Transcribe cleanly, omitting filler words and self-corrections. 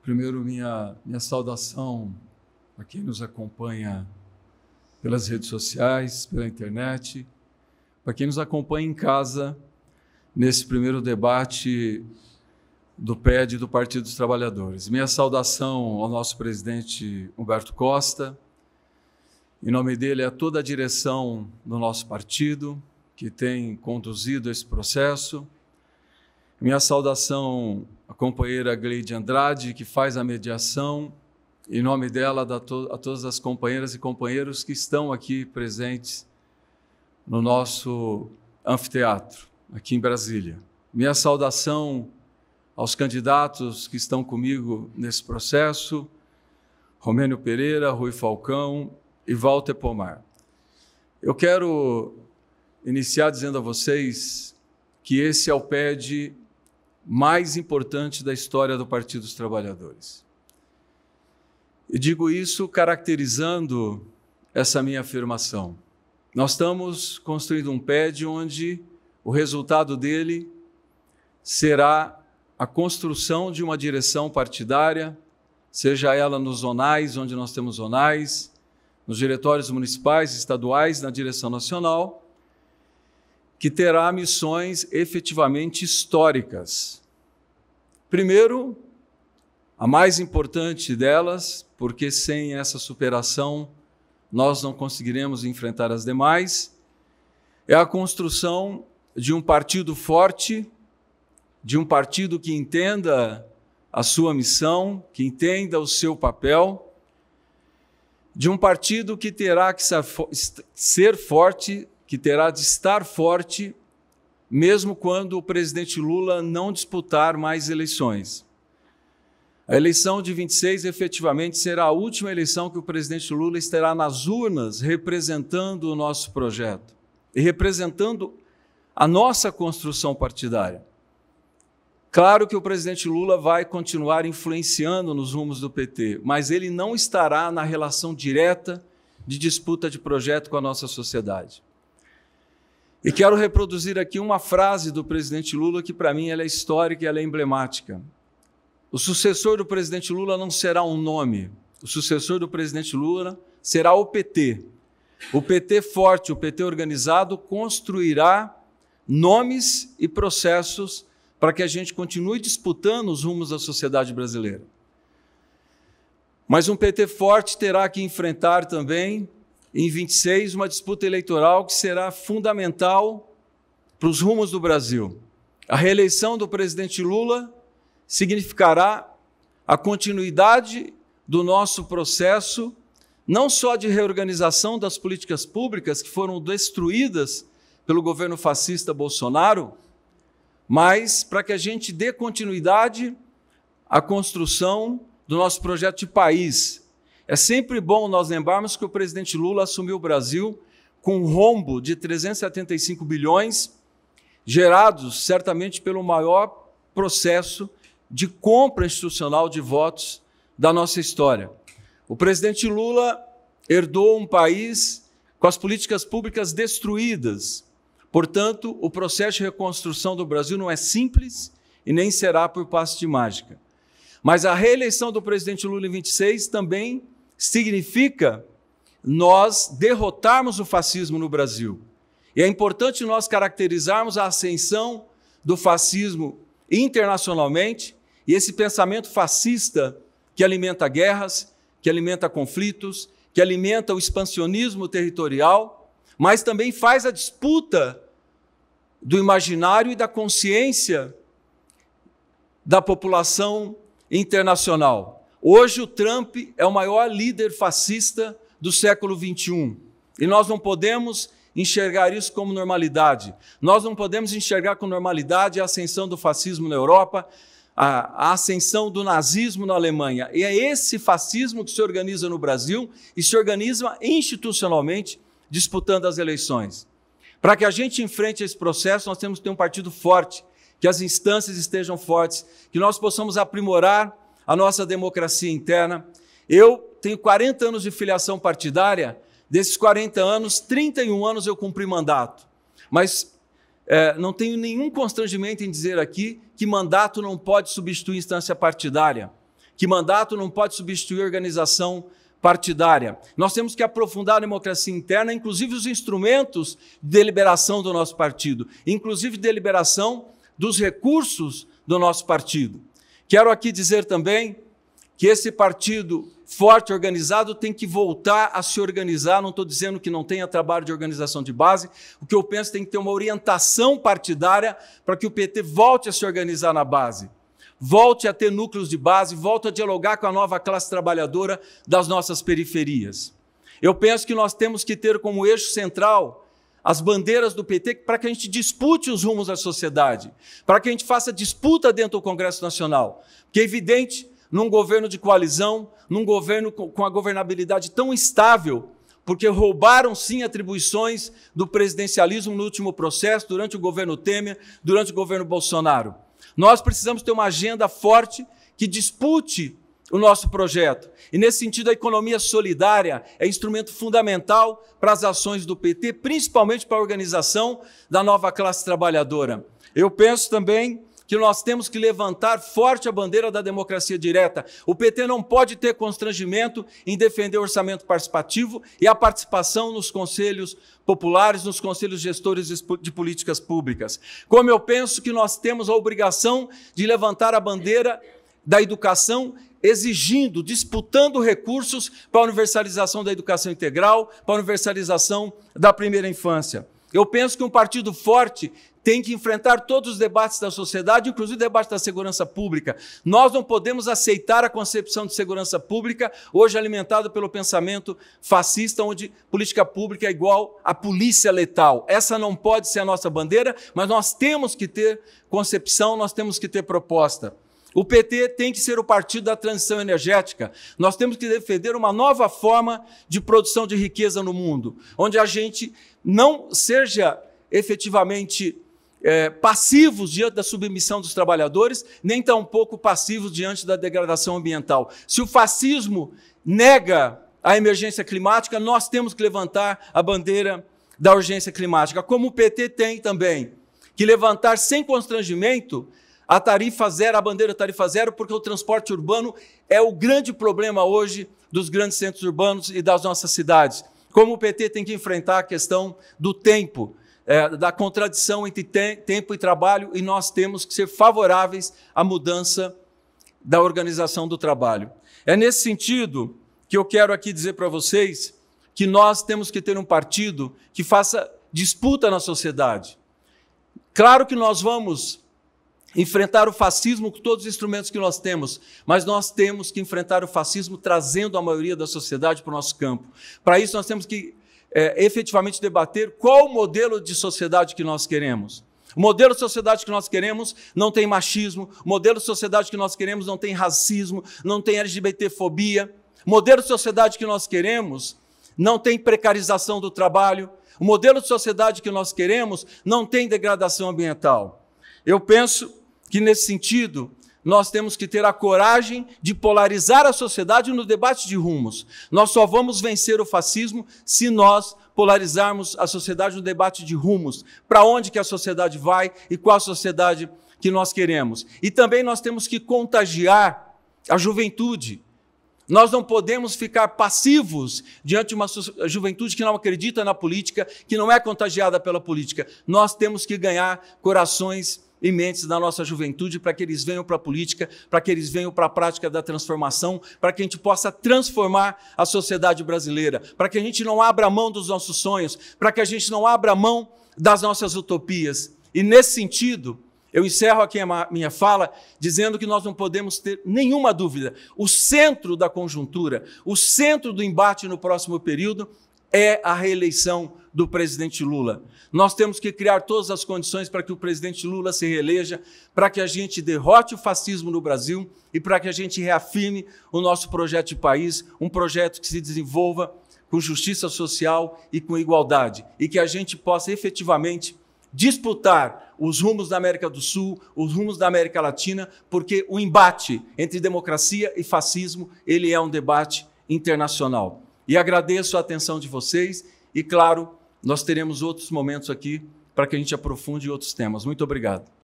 Primeiro, minha saudação a quem nos acompanha pelas redes sociais, pela internet, para quem nos acompanha em casa nesse primeiro debate do PED do Partido dos Trabalhadores. Minha saudação ao nosso presidente Humberto Costa, em nome dele a toda a direção do nosso partido, que tem conduzido esse processo. Minha saudação à companheira Gleide Andrade, que faz a mediação, em nome dela a todas as companheiras e companheiros que estão aqui presentes no nosso anfiteatro, aqui em Brasília. Minha saudação aos candidatos que estão comigo nesse processo, Romênio Pereira, Rui Falcão e Walter Pomar. Eu quero iniciar dizendo a vocês que esse é o PED mais importante da história do Partido dos Trabalhadores. E digo isso caracterizando essa minha afirmação. Nós estamos construindo um PED onde o resultado dele será a construção de uma direção partidária, seja ela nos zonais, onde nós temos zonais, nos diretórios municipais, estaduais, na direção nacional, que terá missões efetivamente históricas. Primeiro, a mais importante delas, porque sem essa superação nós não conseguiremos enfrentar as demais, é a construção de um partido forte, de um partido que entenda a sua missão, que entenda o seu papel, de um partido que terá que ser forte, que terá de estar forte, mesmo quando o presidente Lula não disputar mais eleições. A eleição de 26 efetivamente será a última eleição que o presidente Lula estará nas urnas representando o nosso projeto e representando a nossa construção partidária. Claro que o presidente Lula vai continuar influenciando nos rumos do PT, mas ele não estará na relação direta de disputa de projeto com a nossa sociedade. E quero reproduzir aqui uma frase do presidente Lula que, para mim, ela é histórica e ela é emblemática. O sucessor do presidente Lula não será um nome. O sucessor do presidente Lula será o PT. O PT forte, o PT organizado, construirá nomes e processos para que a gente continue disputando os rumos da sociedade brasileira. Mas um PT forte terá que enfrentar também, em 26, uma disputa eleitoral que será fundamental para os rumos do Brasil. A reeleição do presidente Lula significará a continuidade do nosso processo, não só de reorganização das políticas públicas que foram destruídas pelo governo fascista Bolsonaro, mas para que a gente dê continuidade à construção do nosso projeto de país. É sempre bom nós lembrarmos que o presidente Lula assumiu o Brasil com um rombo de 375 bilhões, gerados certamente pelo maior processo de compra institucional de votos da nossa história. O presidente Lula herdou um país com as políticas públicas destruídas. Portanto, o processo de reconstrução do Brasil não é simples e nem será por passe de mágica. Mas a reeleição do presidente Lula em 26 também significa nós derrotarmos o fascismo no Brasil. E é importante nós caracterizarmos a ascensão do fascismo internacionalmente e esse pensamento fascista que alimenta guerras, que alimenta conflitos, que alimenta o expansionismo territorial, mas também faz a disputa do imaginário e da consciência da população internacional. Hoje o Trump é o maior líder fascista do século XXI e nós não podemos enxergar isso como normalidade. Nós não podemos enxergar com normalidade a ascensão do fascismo na Europa, a ascensão do nazismo na Alemanha. E é esse fascismo que se organiza no Brasil e se organiza institucionalmente disputando as eleições. Para que a gente enfrente esse processo, nós temos que ter um partido forte, que as instâncias estejam fortes, que nós possamos aprimorar a nossa democracia interna. Eu tenho 40 anos de filiação partidária, desses 40 anos, 31 anos eu cumpri mandato. Mas não tenho nenhum constrangimento em dizer aqui que mandato não pode substituir instância partidária, que mandato não pode substituir organização partidária. Nós temos que aprofundar a democracia interna, inclusive os instrumentos de deliberação do nosso partido, inclusive deliberação dos recursos do nosso partido. Quero aqui dizer também que esse partido forte e organizado tem que voltar a se organizar. Não estou dizendo que não tenha trabalho de organização de base, o que eu penso tem que ter uma orientação partidária para que o PT volte a se organizar na base, volte a ter núcleos de base, volte a dialogar com a nova classe trabalhadora das nossas periferias. Eu penso que nós temos que ter como eixo central as bandeiras do PT para que a gente dispute os rumos da sociedade, para que a gente faça disputa dentro do Congresso Nacional. Porque é evidente, num governo de coalizão, num governo com a governabilidade tão instável, porque roubaram sim atribuições do presidencialismo no último processo, durante o governo Temer, durante o governo Bolsonaro. Nós precisamos ter uma agenda forte que dispute o nosso projeto. E, nesse sentido, a economia solidária é instrumento fundamental para as ações do PT, principalmente para a organização da nova classe trabalhadora. Eu penso também que nós temos que levantar forte a bandeira da democracia direta. O PT não pode ter constrangimento em defender o orçamento participativo e a participação nos conselhos populares, nos conselhos gestores de políticas públicas. Como eu penso que nós temos a obrigação de levantar a bandeira da educação, exigindo, disputando recursos para a universalização da educação integral, para a universalização da primeira infância. Eu penso que um partido forte tem que enfrentar todos os debates da sociedade, inclusive o debate da segurança pública. Nós não podemos aceitar a concepção de segurança pública, hoje alimentada pelo pensamento fascista, onde política pública é igual a polícia letal. Essa não pode ser a nossa bandeira, mas nós temos que ter concepção, nós temos que ter proposta. O PT tem que ser o partido da transição energética. Nós temos que defender uma nova forma de produção de riqueza no mundo, onde a gente não seja efetivamente passivos diante da submissão dos trabalhadores, nem tampouco passivos diante da degradação ambiental. Se o fascismo nega a emergência climática, nós temos que levantar a bandeira da urgência climática, como o PT tem também que levantar sem constrangimento a tarifa zero, a bandeira tarifa zero, porque o transporte urbano é o grande problema hoje dos grandes centros urbanos e das nossas cidades. Como o PT tem que enfrentar a questão do tempo, da contradição entre tempo e trabalho, e nós temos que ser favoráveis à mudança da organização do trabalho. É nesse sentido que eu quero aqui dizer para vocês que nós temos que ter um partido que faça disputa na sociedade. Claro que nós vamos enfrentar o fascismo com todos os instrumentos que nós temos, mas nós temos que enfrentar o fascismo trazendo a maioria da sociedade para o nosso campo. Para isso, nós temos que efetivamente debater qual o modelo de sociedade que nós queremos. O modelo de sociedade que nós queremos não tem machismo, o modelo de sociedade que nós queremos não tem racismo, não tem LGBTfobia, o modelo de sociedade que nós queremos não tem precarização do trabalho, o modelo de sociedade que nós queremos não tem degradação ambiental. Eu penso que, nesse sentido, nós temos que ter a coragem de polarizar a sociedade no debate de rumos. Nós só vamos vencer o fascismo se nós polarizarmos a sociedade no debate de rumos. Para onde que a sociedade vai e qual a sociedade que nós queremos. E também nós temos que contagiar a juventude. Nós não podemos ficar passivos diante de uma juventude que não acredita na política, que não é contagiada pela política. Nós temos que ganhar corações e mentes da nossa juventude para que eles venham para a política, para que eles venham para a prática da transformação, para que a gente possa transformar a sociedade brasileira, para que a gente não abra mão dos nossos sonhos, para que a gente não abra mão das nossas utopias. E, nesse sentido, eu encerro aqui a minha fala dizendo que nós não podemos ter nenhuma dúvida. O centro da conjuntura, o centro do embate no próximo período é a reeleição do presidente Lula. Nós temos que criar todas as condições para que o presidente Lula se reeleja, para que a gente derrote o fascismo no Brasil e para que a gente reafirme o nosso projeto de país, um projeto que se desenvolva com justiça social e com igualdade, e que a gente possa efetivamente disputar os rumos da América do Sul, os rumos da América Latina, porque o embate entre democracia e fascismo, ele é um debate internacional. E agradeço a atenção de vocês e, claro, nós teremos outros momentos aqui para que a gente aprofunde outros temas. Muito obrigado.